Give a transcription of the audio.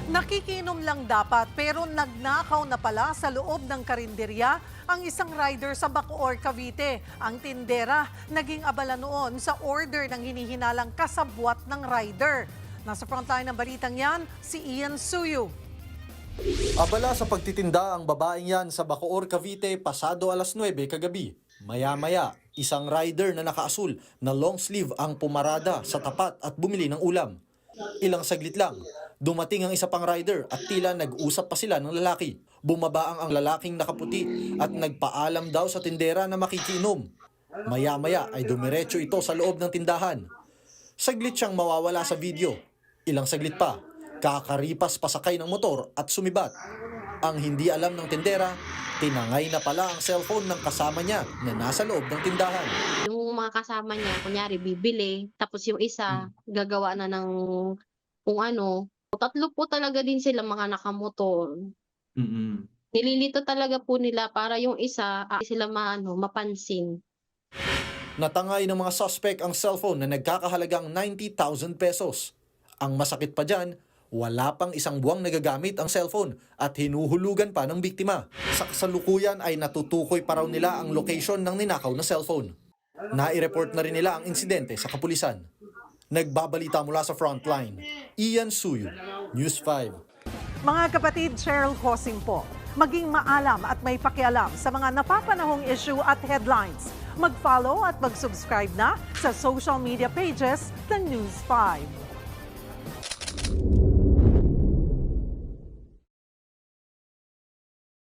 Nakikinom lang dapat pero nagnakaw na pala sa loob ng karinderya ang isang rider sa Bacoor, Cavite. Ang tindera naging abala noon sa order ng hinihinalang kasabwat ng rider. Nasa frontline ng balitang yan, si Ian Suyu. Abala sa pagtitinda ang babaeng yan sa Bacoor, Cavite pasado alas 9 kagabi. Maya-maya, isang rider na nakaasul na long sleeve ang pumarada sa tapat at bumili ng ulam. Ilang saglit lang, dumating ang isa pang rider at tila nag-usap pa sila ng lalaki. Bumaba ang lalaking nakaputi at nagpaalam daw sa tindera na makikiinom. Maya-maya ay dumiretso ito sa loob ng tindahan. Saglit siyang mawawala sa video. Ilang saglit pa, kakaripas pasakay ng motor at sumibat. Ang hindi alam ng tindera, tinangay na pala ang cellphone ng kasama niya na nasa loob ng tindahan. Yung mga kasama niya, kunyari bibili, tapos yung isa gagawa na ng kung ano. Tatlo po talaga din sila mga nakamotor. Nililito talaga po nila para yung isa sila mapansin. Natangay ng mga suspect ang cellphone na nagkakahalagang 90,000 pesos. Ang masakit pa dyan, wala pang isang buwang nagagamit ang cellphone at hinuhulugan pa ng biktima. Sa kasalukuyan ay natutukoy pa raw nila ang location ng ninakaw na cellphone. Nai-report na rin nila ang insidente sa kapulisan. Nagbabalita mula sa frontline, Ian Suyu, News 5. Mga kapatid, Cheryl Cosing po. Maging maalam at may pakialam sa mga napapanahong issue at headlines. Mag-follow at mag-subscribe na sa social media pages ng News 5.